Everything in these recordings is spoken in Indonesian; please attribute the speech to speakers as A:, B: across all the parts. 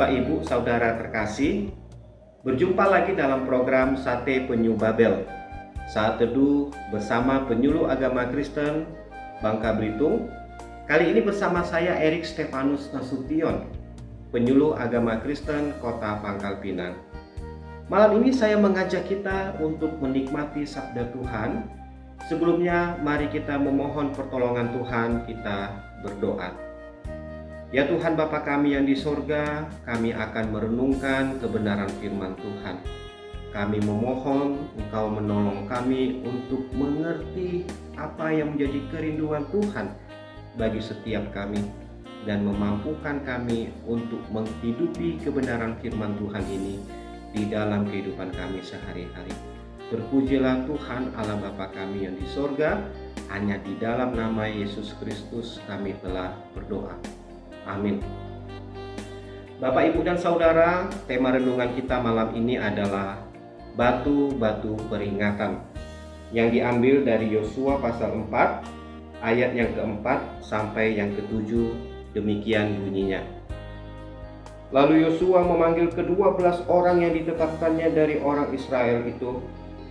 A: Bapak Ibu Saudara terkasih, berjumpa lagi dalam program Sate Penyu Babel, Saat Teduh bersama penyuluh agama Kristen Bangka Belitung. Kali ini bersama saya Erik Stefanus Nasution, penyuluh agama Kristen Kota Pangkal Pinang. Malam ini saya mengajak kita untuk menikmati sabda Tuhan. Sebelumnya mari kita memohon pertolongan Tuhan, kita berdoa. Ya Tuhan Bapa kami yang di sorga, kami akan merenungkan kebenaran firman Tuhan. Kami memohon Engkau menolong kami untuk mengerti apa yang menjadi kerinduan Tuhan bagi setiap kami, dan memampukan kami untuk menghidupi kebenaran firman Tuhan ini di dalam kehidupan kami sehari-hari. Terpujilah Tuhan Allah Bapa kami yang di sorga, hanya di dalam nama Yesus Kristus kami telah berdoa. Amin. Bapak, Ibu, dan Saudara, tema renungan kita malam ini adalah batu-batu peringatan yang diambil dari Yosua pasal 4 ayat yang keempat sampai yang ketujuh. Demikian bunyinya. Lalu Yosua memanggil ke-12 orang yang ditetapkannya dari orang Israel itu,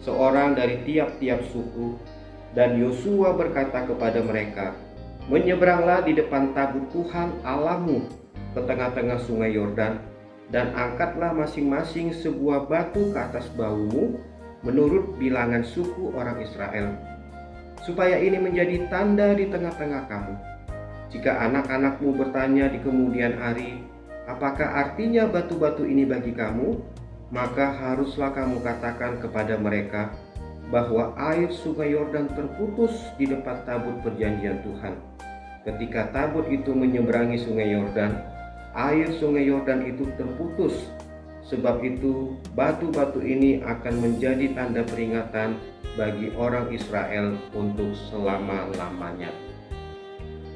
A: seorang dari tiap-tiap suku, dan Yosua berkata kepada mereka, "Menyeberanglah di depan tabut Tuhan Allahmu ke tengah-tengah sungai Yordan, dan angkatlah masing-masing sebuah batu ke atas bahumu menurut bilangan suku orang Israel, supaya ini menjadi tanda di tengah-tengah kamu. Jika anak-anakmu bertanya di kemudian hari, apakah artinya batu-batu ini bagi kamu, maka haruslah kamu katakan kepada mereka bahwa air sungai Yordan terputus di depan tabut perjanjian Tuhan. Ketika tabut itu menyeberangi sungai Yordan, air sungai Yordan itu terputus. Sebab itu batu-batu ini akan menjadi tanda peringatan bagi orang Israel untuk selama-lamanya."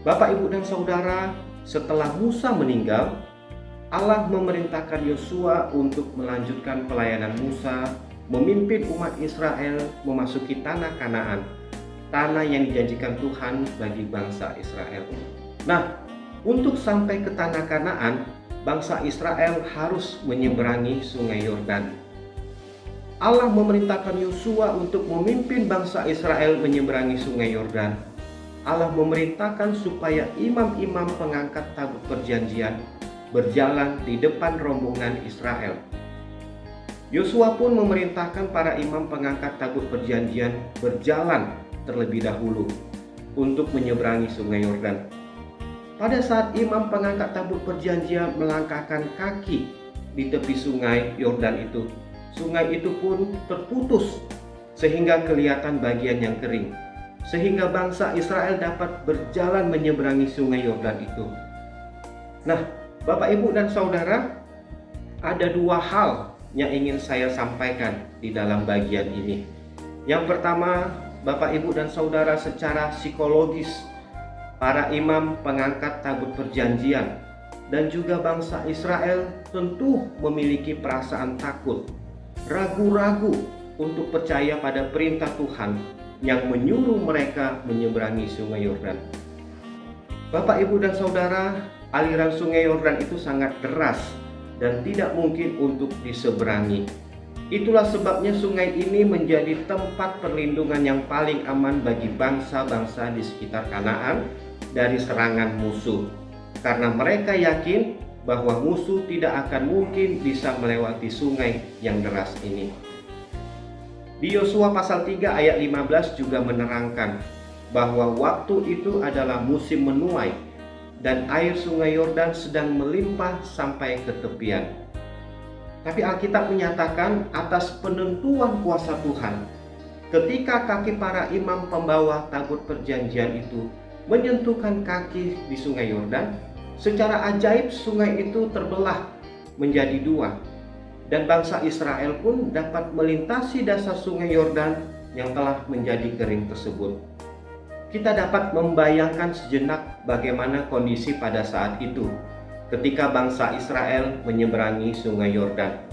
A: Bapak, Ibu, dan Saudara, setelah Musa meninggal, Allah memerintahkan Yosua untuk melanjutkan pelayanan Musa memimpin umat Israel memasuki tanah Kanaan, tanah yang dijanjikan Tuhan bagi bangsa Israel. Nah, untuk sampai ke tanah Kanaan, bangsa Israel harus menyeberangi sungai Yordan. Allah memerintahkan Yosua untuk memimpin bangsa Israel menyeberangi sungai Yordan. Allah memerintahkan supaya imam-imam pengangkat tabut perjanjian berjalan di depan rombongan Israel. Yosua pun memerintahkan para imam pengangkat tabut perjanjian berjalan terlebih dahulu untuk menyeberangi sungai Yordan. Pada saat imam pengangkat tabut perjanjian melangkahkan kaki di tepi sungai Yordan itu, sungai itu pun terputus sehingga kelihatan bagian yang kering, sehingga bangsa Israel dapat berjalan menyeberangi sungai Yordan itu. Nah, Bapak, Ibu, dan Saudara, ada dua hal yang ingin saya sampaikan di dalam bagian ini. Yang pertama, Bapak, Ibu, dan Saudara, secara psikologis, para imam pengangkat tabut perjanjian dan juga bangsa Israel tentu memiliki perasaan takut, ragu-ragu untuk percaya pada perintah Tuhan yang menyuruh mereka menyeberangi sungai Yordan. Bapak, Ibu, dan Saudara, aliran sungai Yordan itu sangat deras dan tidak mungkin untuk diseberangi. Itulah sebabnya sungai ini menjadi tempat perlindungan yang paling aman bagi bangsa-bangsa di sekitar Kanaan dari serangan musuh, karena mereka yakin bahwa musuh tidak akan mungkin bisa melewati sungai yang deras ini. Di Yosua pasal 3 ayat 15 juga menerangkan bahwa waktu itu adalah musim menuai dan air sungai Yordan sedang melimpah sampai ke tepian. Tapi Alkitab menyatakan atas penentuan kuasa Tuhan, ketika kaki para imam pembawa tabut perjanjian itu menyentuhkan kaki di sungai Yordan, secara ajaib sungai itu terbelah menjadi dua, dan bangsa Israel pun dapat melintasi dasar sungai Yordan yang telah menjadi kering tersebut. Kita dapat membayangkan sejenak bagaimana kondisi pada saat itu ketika bangsa Israel menyeberangi sungai Yordan.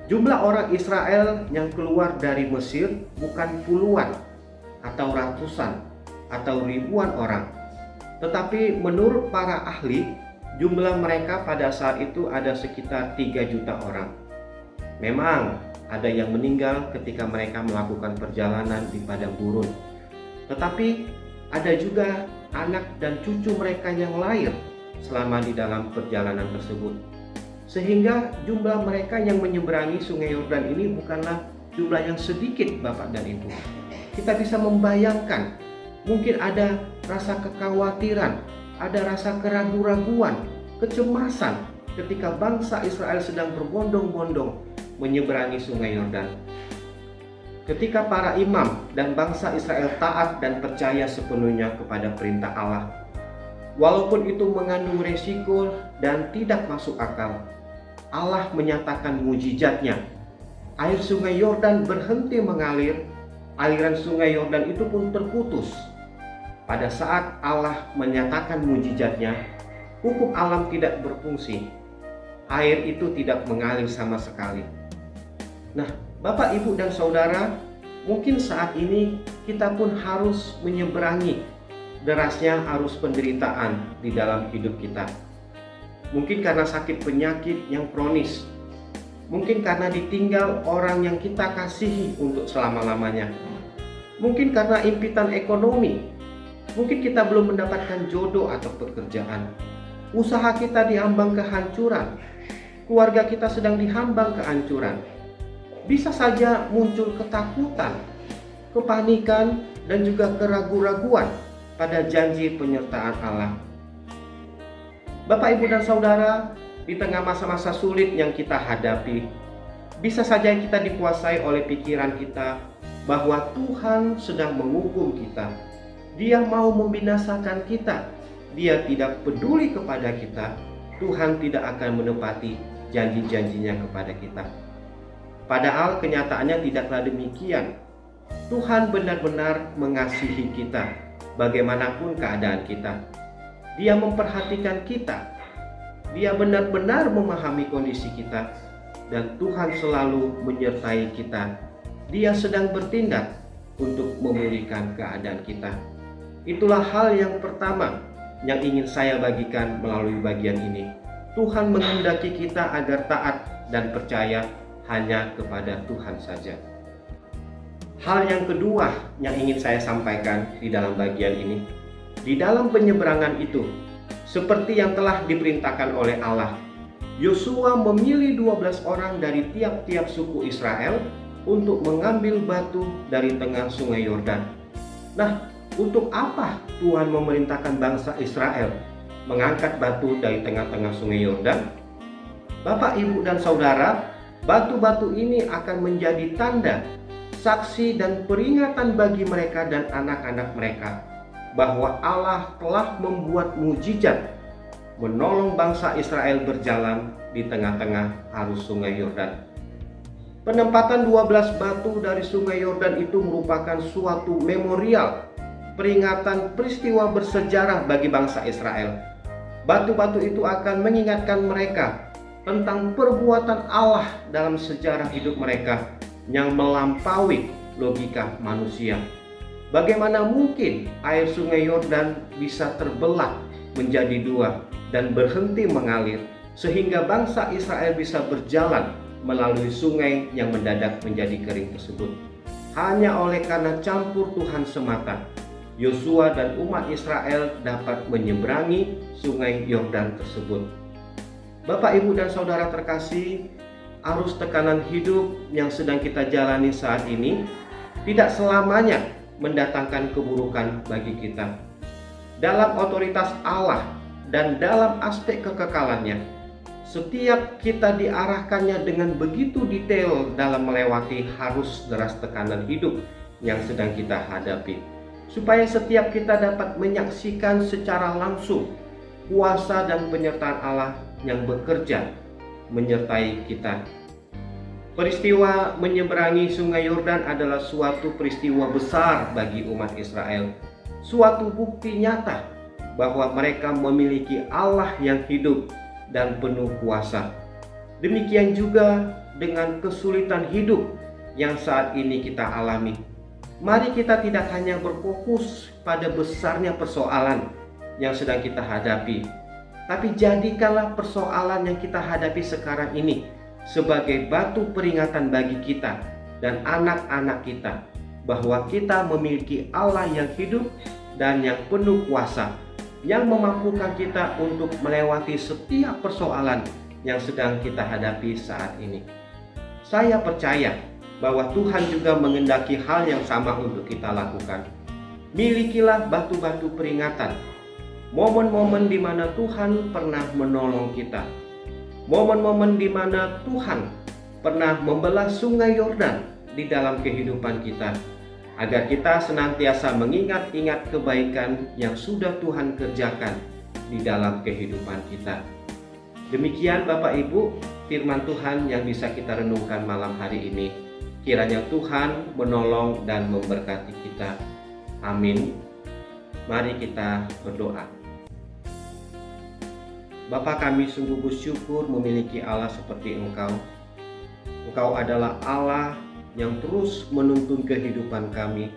A: Jumlah orang Israel yang keluar dari Mesir bukan puluhan atau ratusan atau ribuan orang, tetapi menurut para ahli Jumlah mereka pada saat itu ada sekitar 3 juta orang. Memang ada yang meninggal ketika mereka melakukan perjalanan di padang gurun. Tetapi ada juga anak dan cucu mereka yang lahir selama di dalam perjalanan tersebut. Sehingga jumlah mereka yang menyeberangi Sungai Yordan ini bukanlah jumlah yang sedikit, Bapak dan Ibu. Kita bisa membayangkan, mungkin ada rasa kekhawatiran, ada rasa keraguan-raguan, kecemasan ketika bangsa Israel sedang berbondong-bondong menyeberangi Sungai Yordan. Ketika para imam dan bangsa Israel taat dan percaya sepenuhnya kepada perintah Allah, walaupun itu mengandung resiko dan tidak masuk akal, Allah menyatakan mujizatnya. Air Sungai Yordan berhenti mengalir, aliran Sungai Yordan itu pun terputus. Pada saat Allah menyatakan mujizatnya, hukum alam tidak berfungsi. Air itu tidak mengalir sama sekali. Nah, Bapak, Ibu, dan Saudara, mungkin saat ini kita pun harus menyeberangi derasnya arus penderitaan di dalam hidup kita. Mungkin karena sakit penyakit yang kronis, mungkin karena ditinggal orang yang kita kasihi untuk selama-lamanya, mungkin karena impitan ekonomi, mungkin kita belum mendapatkan jodoh atau pekerjaan, usaha kita dihambang kehancuran, keluarga kita sedang dihambang kehancuran. Bisa saja muncul ketakutan, kepanikan, dan juga keraguan-raguan pada janji penyertaan Allah. Bapak, Ibu, dan Saudara, di tengah masa-masa sulit yang kita hadapi, bisa saja kita dikuasai oleh pikiran kita bahwa Tuhan sedang menghukum kita. Dia mau membinasakan kita. Dia tidak peduli kepada kita. Tuhan tidak akan menepati janji-janjinya kepada kita. Padahal kenyataannya tidaklah demikian. Tuhan benar-benar mengasihi kita, bagaimanapun keadaan kita. Dia memperhatikan kita. Dia benar-benar memahami kondisi kita, dan Tuhan selalu menyertai kita. Dia sedang bertindak untuk memulihkan keadaan kita. Itulah hal yang pertama yang ingin saya bagikan melalui bagian ini. Tuhan menghendaki kita agar taat dan percaya hanya kepada Tuhan saja. Hal yang kedua yang ingin saya sampaikan di dalam bagian ini, di dalam penyeberangan itu, seperti yang telah diperintahkan oleh Allah, Yosua memilih 12 orang dari tiap-tiap suku Israel untuk mengambil batu dari tengah Sungai Yordan. Nah, untuk apa Tuhan memerintahkan bangsa Israel mengangkat batu dari tengah-tengah Sungai Yordan? Bapak, Ibu, dan Saudara, batu-batu ini akan menjadi tanda, saksi, dan peringatan bagi mereka dan anak-anak mereka bahwa Allah telah membuat mujizat menolong bangsa Israel berjalan di tengah-tengah arus Sungai Yordan. Penempatan 12 batu dari Sungai Yordan itu merupakan suatu memorial, peringatan peristiwa bersejarah bagi bangsa Israel. Batu-batu itu akan mengingatkan mereka tentang perbuatan Allah dalam sejarah hidup mereka yang melampaui logika manusia. Bagaimana mungkin air Sungai Yordan bisa terbelah menjadi dua dan berhenti mengalir sehingga bangsa Israel bisa berjalan melalui sungai yang mendadak menjadi kering tersebut? Hanya oleh karena campur Tuhan semata, Yosua dan umat Israel dapat menyeberangi Sungai Yordan tersebut. Bapak, Ibu, dan Saudara terkasih, arus tekanan hidup yang sedang kita jalani saat ini tidak selamanya mendatangkan keburukan bagi kita. Dalam otoritas Allah dan dalam aspek kekekalannya, setiap kita diarahkannya dengan begitu detail dalam melewati arus deras tekanan hidup yang sedang kita hadapi, supaya setiap kita dapat menyaksikan secara langsung kuasa dan penyertaan Allah yang bekerja menyertai kita. Peristiwa menyeberangi Sungai Yordan adalah suatu peristiwa besar bagi umat Israel, suatu bukti nyata bahwa mereka memiliki Allah yang hidup dan penuh kuasa. Demikian juga dengan kesulitan hidup yang saat ini kita alami. Mari kita tidak hanya berfokus pada besarnya persoalan yang sedang kita hadapi, Tapi jadikanlah persoalan yang kita hadapi sekarang ini sebagai batu peringatan bagi kita dan anak-anak kita, bahwa kita memiliki Allah yang hidup dan yang penuh kuasa, yang memampukan kita untuk melewati setiap persoalan yang sedang kita hadapi saat ini. Saya percaya bahwa Tuhan juga mengendaki hal yang sama untuk kita lakukan. Milikilah batu-batu peringatan, momen-momen di mana Tuhan pernah menolong kita, momen-momen di mana Tuhan pernah membelah sungai Yordan di dalam kehidupan kita, agar kita senantiasa mengingat-ingat kebaikan yang sudah Tuhan kerjakan di dalam kehidupan kita. Demikian Bapak Ibu, firman Tuhan yang bisa kita renungkan malam hari ini. Kiranya Tuhan menolong dan memberkati kita. Amin. Mari kita berdoa. Bapa, kami sungguh bersyukur memiliki Allah seperti Engkau. Engkau adalah Allah yang terus menuntun kehidupan kami.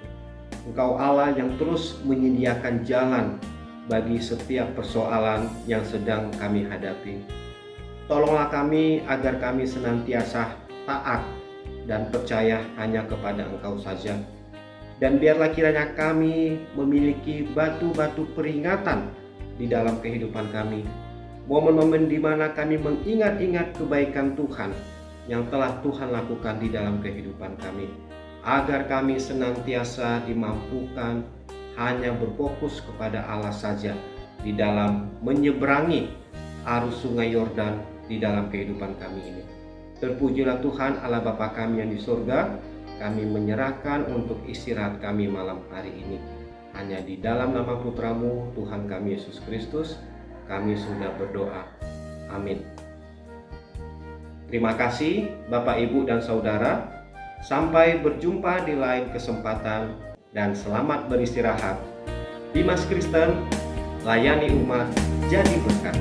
A: Engkau Allah yang terus menyediakan jalan bagi setiap persoalan yang sedang kami hadapi. Tolonglah kami agar kami senantiasa taat dan percaya hanya kepada Engkau saja. Dan biarlah kiranya kami memiliki batu-batu peringatan di dalam kehidupan kami. Momen-momen di mana kami mengingat-ingat kebaikan Tuhan yang telah Tuhan lakukan di dalam kehidupan kami, agar kami senantiasa dimampukan hanya berfokus kepada Allah saja di dalam menyeberangi arus sungai Yordan di dalam kehidupan kami ini. Terpujilah Tuhan Allah Bapa kami yang di surga. Kami menyerahkan untuk istirahat kami malam hari ini. Hanya di dalam nama Putramu Tuhan kami Yesus Kristus kami sudah berdoa. Amin. Terima kasih Bapak, Ibu, dan Saudara. Sampai berjumpa di lain kesempatan dan selamat beristirahat. Dimas Kristen, layani umat, jadi berkat.